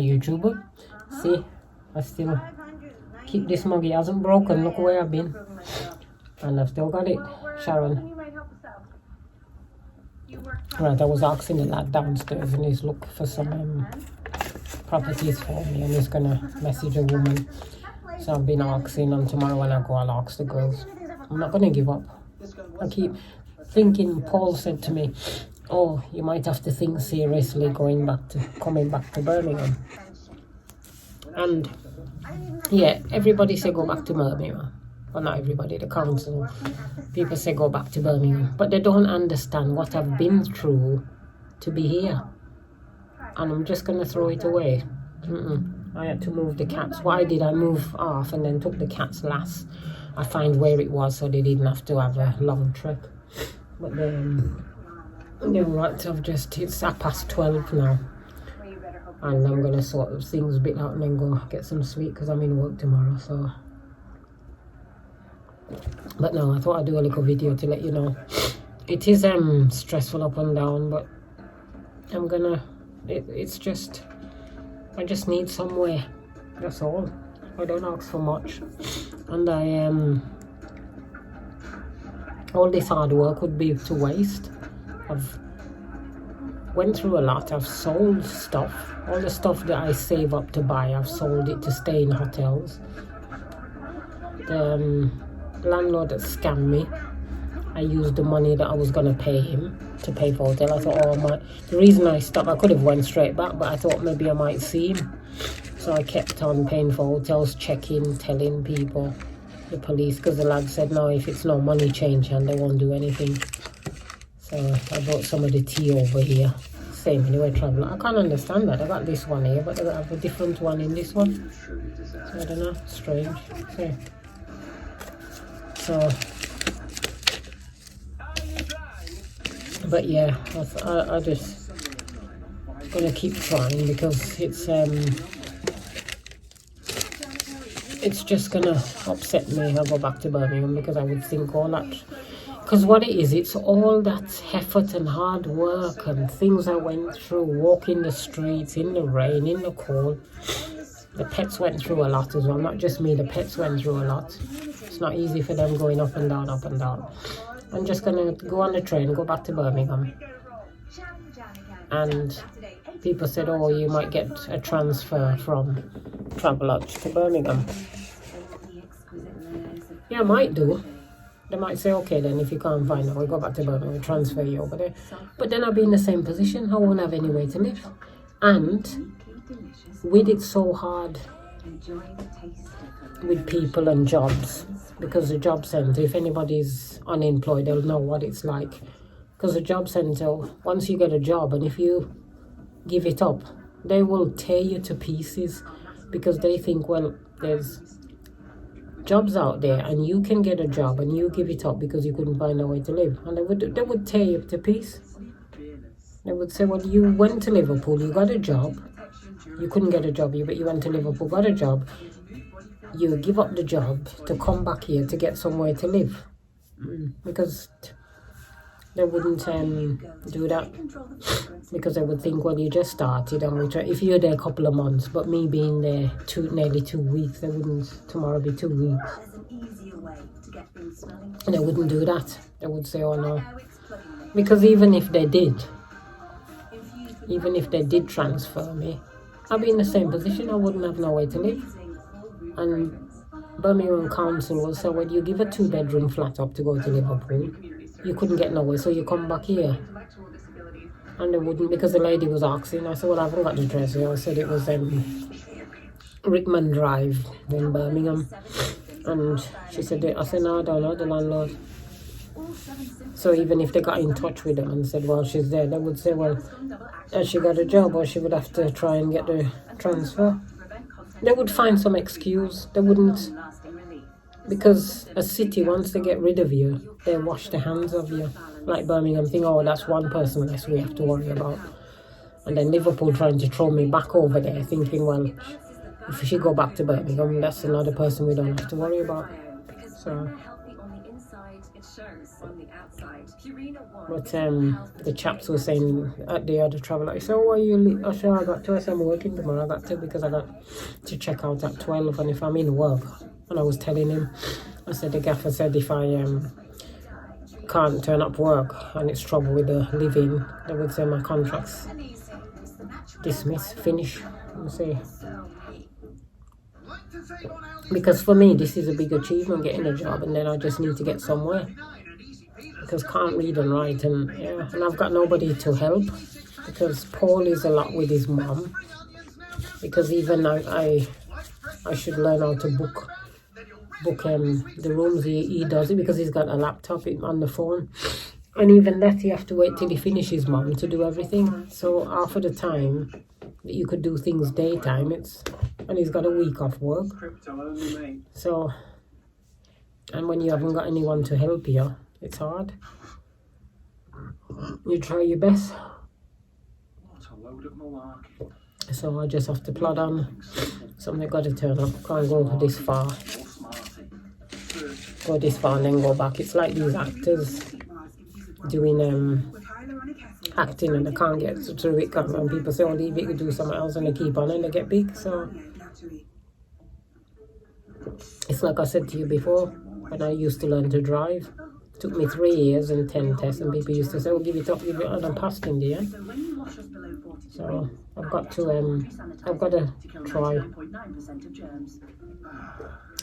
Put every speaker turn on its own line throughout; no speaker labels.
YouTuber. See, I still keep this mug. It hasn't broken. Look where I've been. And I've still got it. Sharon. Right, I was asking the lad downstairs and he's looking for some properties for me, and he's gonna message a woman. So I've been asking, and tomorrow when I go I'll ask the girls. I'm not gonna give up. I keep thinking, Paul said to me, oh, you might have to think seriously coming back to Birmingham. And yeah, everybody say go back to Birmingham. Well, not everybody, the council, people say go back to Birmingham, but they don't understand what I've been through to be here, and I'm just gonna throw it away. I had to move the cats. Why did I move off and then took the cats last? I find where it was so they didn't have to have a long trek. But then, they're right, it's 12 now, and I'm gonna sort things a bit out and then go get some sleep because I'm in work tomorrow. So. But no, I thought I'd do a little video to let you know. It is stressful up and down, but I'm gonna, it's just, I just need somewhere, that's all. I don't ask for much. And all this hard work would be to waste. I've went through a lot. I've sold stuff. All the stuff that I save up to buy, I've sold it to stay in hotels. The landlord that scammed me, I used the money that I was going to pay him to pay for hotel. I thought, the reason I stopped, I could have went straight back, but I thought maybe I might see him. So I kept on paying for hotels, checking, telling people, the police, because the lad said, no, if it's no money change and they won't do anything. So I bought some of the tea over here. Same anyway, traveling. I can't understand that. I got this one here, but I have a different one in this one. So I don't know, strange. So, but yeah, I just gonna keep trying because it's just gonna upset me. I'll go back to Birmingham because I would think all that, because what it is, it's all that effort and hard work and things I went through, walking the streets in the rain, in the cold. The pets went through a lot as well, not just me, the pets went through a lot. It's not easy for them going up and down, up and down. I'm just gonna go on the train, go back to Birmingham. And people said, oh, you might get a transfer from Travelodge to Birmingham. Yeah, I might do. They might say, okay, then if you can't find it, we'll go back to Birmingham, we'll transfer you over there. But then I'll be in the same position. I won't have anywhere to live. And we did so hard with people and jobs, because the job centre, if anybody's unemployed, they'll know what it's like. Because the job centre, once you get a job and if you give it up, they will tear you to pieces, because they think, well, there's jobs out there and you can get a job and you give it up because you couldn't find a way to live, and they would tear you to pieces. They would say, well, you went to Liverpool, you got a job, you couldn't get a job, but you went to Liverpool, got a job, you give up the job to come back here to get somewhere to live. Because they wouldn't do that, because they would think, well, you just started and we try. If you're there a couple of months, but me being there nearly 2 weeks, they wouldn't, tomorrow be 2 weeks. And they wouldn't do that. They would say, oh no. Because even if they did transfer me, I'd be in the same position. I wouldn't have nowhere to live. And Birmingham Council will say, well, you give a 2-bedroom flat up to go to Liverpool. You couldn't get nowhere, so you come back here. And they wouldn't, because the lady was asking. I said, well, I haven't got the address here. I said it was Rickman Drive in Birmingham. And she said, I said, no, I don't know the landlord. So even if they got in touch with them and said, well, she's there, they would say, well, has she got a job, or she would have to try and get the transfer. They would find some excuse. They wouldn't, because a city, once they get rid of you, they wash their hands of you. Like Birmingham think, oh, that's one person less we have to worry about. And then Liverpool trying to throw me back over there, thinking, well, if she go back to Birmingham, that's another person we don't have to worry about. So But the chaps were saying at the other travel, like, so why you? I said I got to. I said I'm working tomorrow. I got to because I got to check out at 12, and if I'm in work, and I was telling him, I said the gaffer said if I can't turn up work and it's trouble with the living, they would say my contract's dismissed, finish, and say. Because for me, this is a big achievement, getting a job, and then I just need to get somewhere. Because can't read and write, and yeah, and I've got nobody to help. Because Paul is a lot with his mom. Because even I should learn how to book the rooms. He does it because he's got a laptop on the phone, and even that you have to wait till he finishes mom to do everything. So half of the time that you could do things daytime, and he's got a week off work. So, and when you haven't got anyone to help you, it's hard. You try your best. So I just have to plod on. Something got to turn up. Can't go this far. Go this far and then go back. It's like these actors doing acting and they can't get through it. And people say, oh, leave it, you do something else, and they keep on and they get big. So it's like I said to you before, when I used to learn to drive. It took me 3 years and 10 tests, and people used to say, oh, give it up, and I passed in the end. So I've got to try.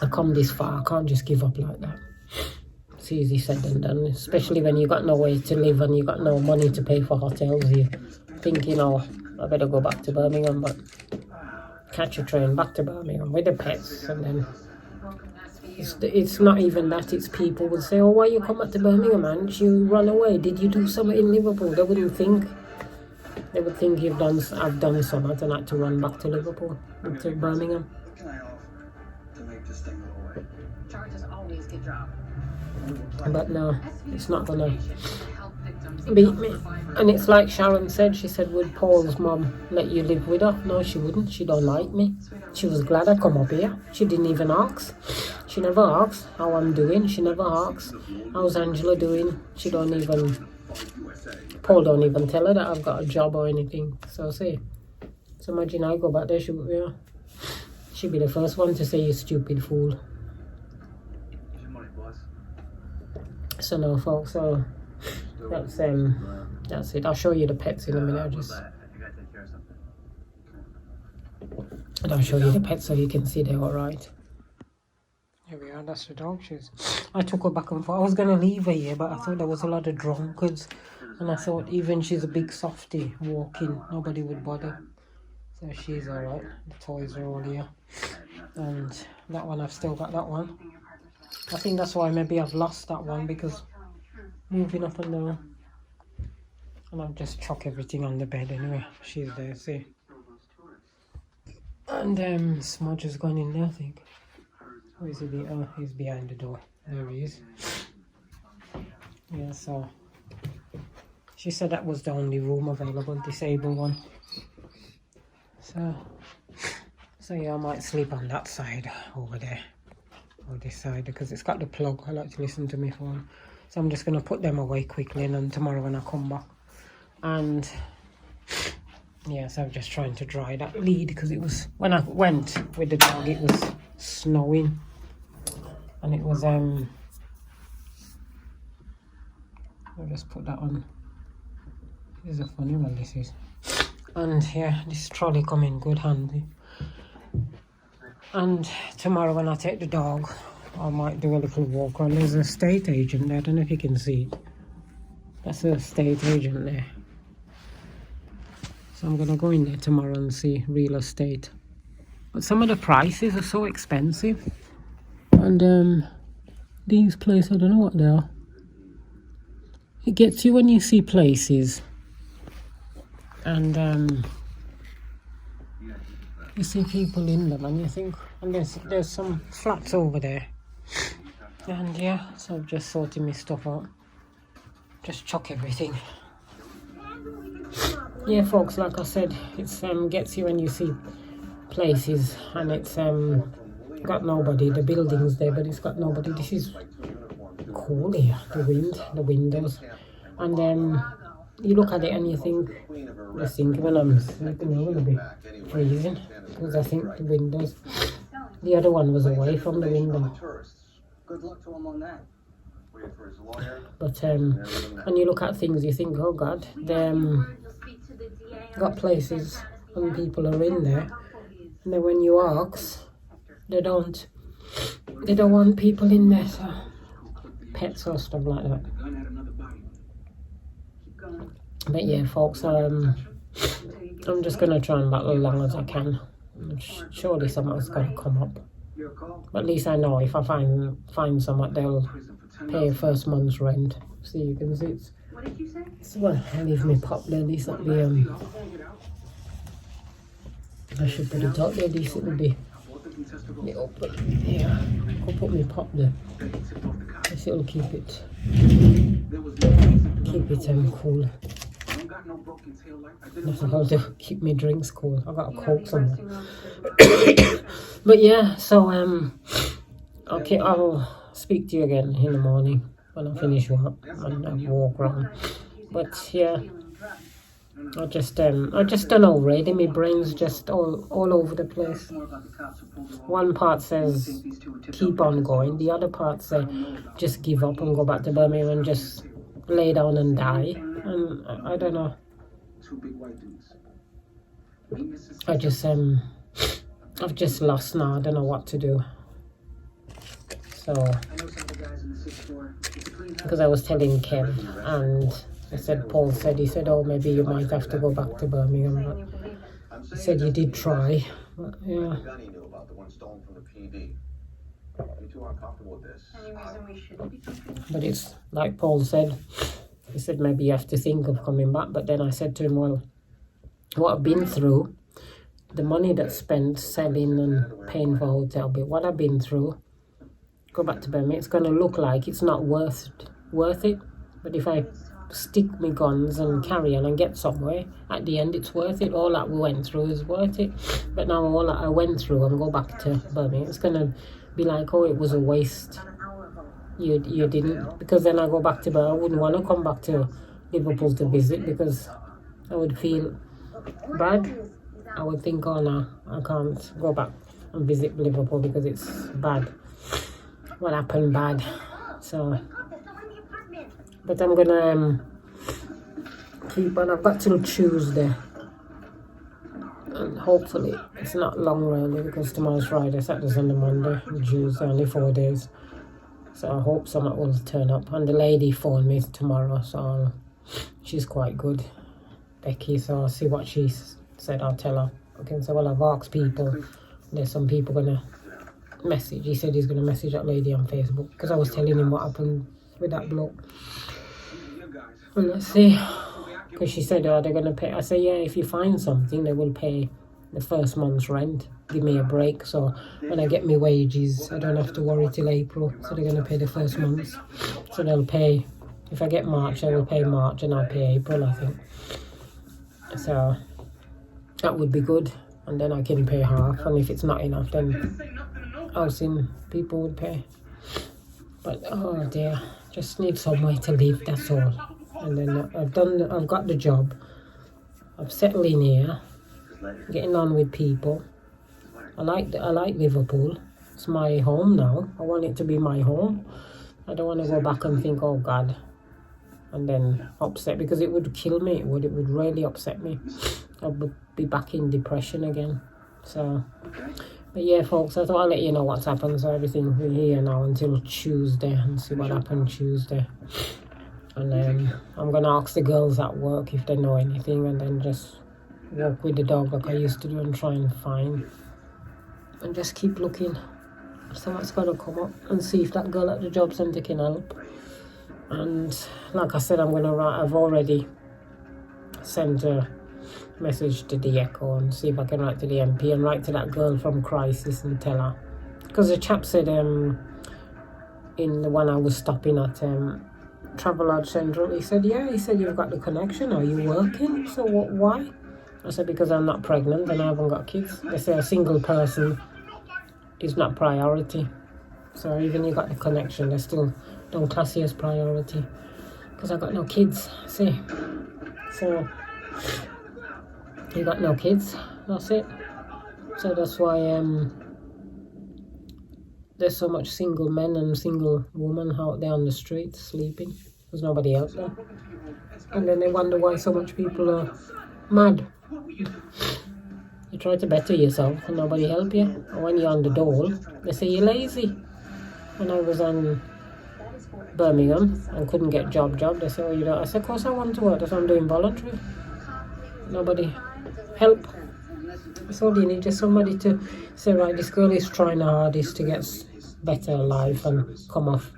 I come this far, I can't just give up like that. It's easy said than done, especially when you got no way to live and you got no money to pay for hotels. You think, I better go back to Birmingham, but catch a train back to Birmingham with the pets, and then it's not even that. It's people would say, oh, why you come back to Birmingham, man? Did you run away? Did you do something in Liverpool? They wouldn't think. They would think I've done something and had to run back to Liverpool, to Birmingham. But no, it's not gonna beat me. And it's like Sharon said, she said, would Paul's mum let you live with her? No, she wouldn't. She don't like me. She was glad I come up here. She didn't even ask. She never asked how I'm doing. She never asked how's Angela doing. Paul don't even tell her that I've got a job or anything. So imagine I go back there, she'd be the first one to say, you stupid fool. So no, folks, so that's it. I'll show you the pets in a minute. I'll show you the pets so you can see they're alright. Here we are, that's the dog. I took her back and forth. I was gonna leave her here, but I thought there was a lot of drunkards, and I thought even she's a big softie walking, nobody would bother. So she's alright. The toys are all here, and that one, I've still got that one. I think that's why maybe I've lost that one, because moving up and down. And I've just chucked everything on the bed anyway. She's there, see. And Smudge has gone in there, I think. Where is he? Oh, he's behind the door. There he is. Yeah, so she said that was the only room available, disabled one. So yeah, I might sleep on that side over there, or this side, because it's got the plug. I like to listen to my phone. So I'm just going to put them away quickly, and then tomorrow when I come back. And yeah, so I'm just trying to dry that lead, because it was, when I went with the dog, it was snowing. And it was, I'll just put that on. This is a funny one, this is. And yeah, this trolley come in good handy. And tomorrow when I take the dog, I might do a little walk around. There's an estate agent there. I don't know if you can see it. That's an estate agent there. So I'm going to go in there tomorrow and see real estate. But some of the prices are so expensive. And these places, I don't know what they are. It gets you when you see places. And you see people in them, and you think, and there's some flats over there. And yeah, so I've just sorted my stuff out. Just chuck everything. Yeah, folks, like I said, it's gets you when you see places, and it's got nobody. The building's there, but it's got nobody. This is cool here, the wind, the windows. And you look at it and you think, when I'm sleeping, I'm going to be freezing because I think the windows, the other one was away from the window.
Good luck to him on that.
But when you look at things, you think, oh God, they got places and people are in there, and then when you ask, they don't want people in there, so pets or stuff like that. But yeah, folks, I'm just gonna try and battle as long as I can. Surely something's gonna come up. But at least I know if I find someone, they'll pay first month's rent. See, you can see it's well, I'll leave me pop there. At least that'll be I should put it up there. At least it will be open. Yeah, I'll put me pop there. Guess it'll keep it cool. Nothing I'll do. Keep me drinks cool. I got a Coke somewhere. But yeah, so okay, I'll speak to you again in the morning when I finish work and I walk around. But yeah, I just don't know really. My brain's just all over the place. One part says keep on going. The other part says just give up and go back to Birmingham and just lay down and die. And I don't know. I've just lost now. I don't know what to do. So, because I was telling Kev, and Paul said, oh, maybe you might have to go back to Birmingham. But he said you did try. But, yeah. But it's like Paul said. He said maybe you have to think of coming back. But then I said to him, well, what I've been through, the money that's spent selling and paying for hotel bill, what I've been through, go back to Birmingham, it's going to look like it's not worth it. But if I stick my guns and carry on and get somewhere, at the end it's worth it. All that we went through is worth it. But now all that I went through and go back to Birmingham, it's going to be like, oh, it was a waste. You didn't. Because then I go back to Birmingham, I wouldn't want to come back to Liverpool to visit because I would feel bad. I would think, oh no, I can't go back and visit Liverpool because it's bad. What happened bad. So, but I'm gonna keep on. I've got till Tuesday, and hopefully it's not long really because tomorrow's Friday, Saturday, Sunday, Monday, and Tuesday, only 4 days. So I hope someone will turn up. And the lady phoned me tomorrow, so she's quite good, Becky. So I'll see what she said. I'll tell her. Okay, so well, I've asked people. There's some people gonna message. He said he's gonna message that lady on Facebook because I was telling him what happened with that bloke. Well, let's see. Because she said, oh, they're gonna pay. I said, yeah, if you find something, they will pay the first month's rent. Give me a break, so when I get my wages, I don't have to worry till April. So they're gonna pay the first month's. So they'll pay. If I get March, they will pay March, and I'll pay April, I think. So that would be good, and then I can pay half. And if it's not enough, then housing people would pay. But oh dear, just need somewhere to live. That's all. And then I've got the job. I've settled in here, getting on with people. I like Liverpool. It's my home now. I want it to be my home. I don't want to go back and think, oh God, and then upset, because it would kill me. It would really upset me. I would be back in depression again. So, but yeah, folks, I thought I'll let you know what's happened. So everything we're here now until Tuesday and see what happened Tuesday. And then I'm gonna ask the girls at work if they know anything, and then just walk with the dog like I used to do and try and find, and just keep looking. Someone's gotta come up and see if that girl at the job centre can help. And like I said, I'm gonna write. I've already sent a message to the Echo and see if I can write to the MP and write to that girl from Crisis and tell her, because the chap said in the one I was stopping at Travelodge Central, he said you've got the connection. Are you working? So what? Why? I said because I'm not pregnant and I haven't got kids. They say a single person is not priority. So even you got the connection, they still don't class you as priority. Because I got no kids, see. So you got no kids, that's it. So that's why there's so much single men and single women out there on the streets sleeping. There's nobody out there. And then they wonder why so much people are mad. You try to better yourself and nobody help you. And when you're on the dole, they say you're lazy. When I was on Birmingham and couldn't get job, they say, oh, you don't. I said, of course I want to work, that's why I'm doing voluntary. Nobody help. That's all you need, just somebody to say, right, this girl is trying her hardest to get better life and come off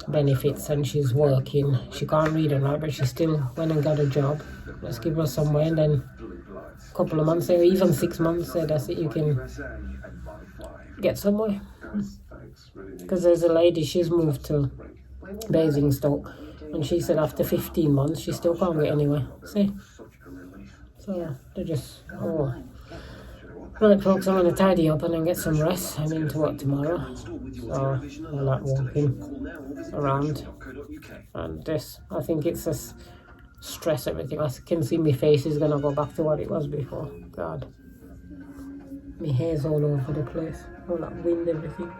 benefits, and she's working. She can't read and write, but she still went and got a job. Let's give her somewhere, and then a couple of months, or even 6 months, that's it, you can get somewhere. Because there's a lady, she's moved to Basingstoke, and she said after 15 months she still can't get anywhere. See? So they're just, oh. Right folks, I'm going to tidy up and then get some rest. I'm into work tomorrow, so I like walking around. And this, I think it's just stress, everything. I can see my face is going to go back to what it was before. God, my hair's all over the place, all that wind, everything.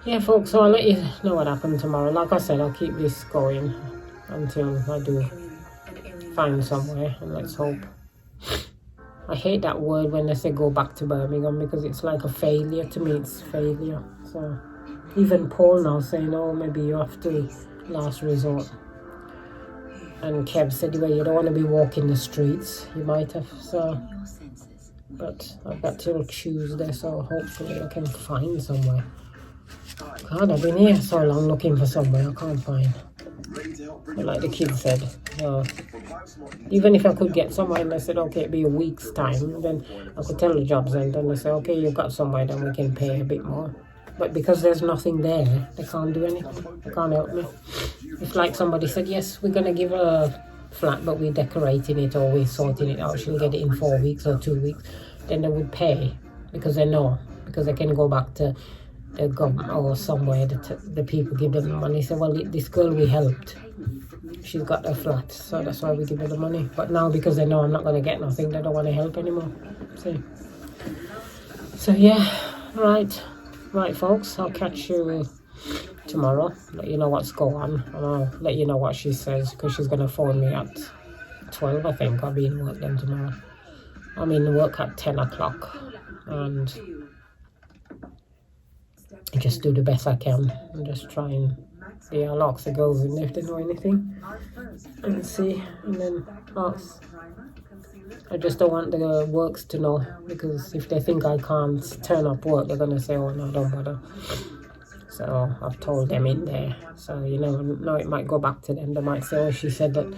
Yeah folks, so I'll let you know what happened tomorrow. Like I said, I'll keep this going until I do find somewhere, and let's hope. I hate that word when they say go back to Birmingham, because it's like a failure. To me, it's failure. So even Paul now saying, oh, maybe you have to last resort. And Kev said, well, you don't want to be walking the streets. You might have, so. But I've got till Tuesday, so hopefully I can find somewhere. God, I've been here so long looking for somewhere I can't find. But like the kid said, even if I could get somewhere and they said, okay, it'd be a week's time, then I could tell the jobs and then they say, okay, you've got somewhere, then we can pay a bit more. But because there's nothing there, they can't do anything. They can't help me. If like somebody said, yes, we're going to give her a flat, but we're decorating it or we're sorting it out, she'll get it in 4 weeks or 2 weeks, then they would pay, because they know, because they can go back to the government or somewhere, the people give them the money. Say, well, this girl we helped, she's got a flat, so that's why we give her the money. But now, because they know I'm not going to get nothing, they don't want to help anymore. See? So yeah, right folks, I'll catch you tomorrow, let you know what's going on, and I'll let you know what she says, because she's going to phone me at 12, I think. I'll be in work then tomorrow. I'm in work at 10 o'clock, and just do the best I can and just try and see how locks the girls in if they know anything, and see, and then ask. I just don't want the works to know, because if they think I can't turn up work, they're gonna say, oh no, don't bother. So I've told them in there, so you never know, it might go back to them. They might say, oh, she said that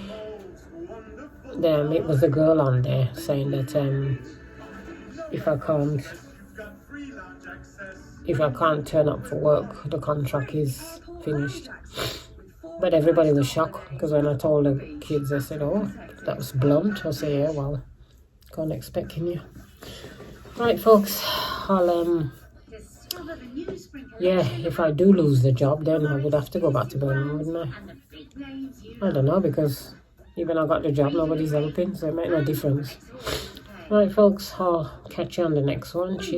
it was a girl on there saying that if I can't turn up for work, the contract is finished. But everybody was shocked, because when I told the kids, they said, oh, that was blunt. I said, yeah, well, can't expect, can you? Right, folks, I'll, yeah, if I do lose the job, then I would have to go back to Birmingham, wouldn't I? I don't know, because even I got the job, nobody's helping, so it made no difference. Right, folks, I'll catch you on the next one. Cheers.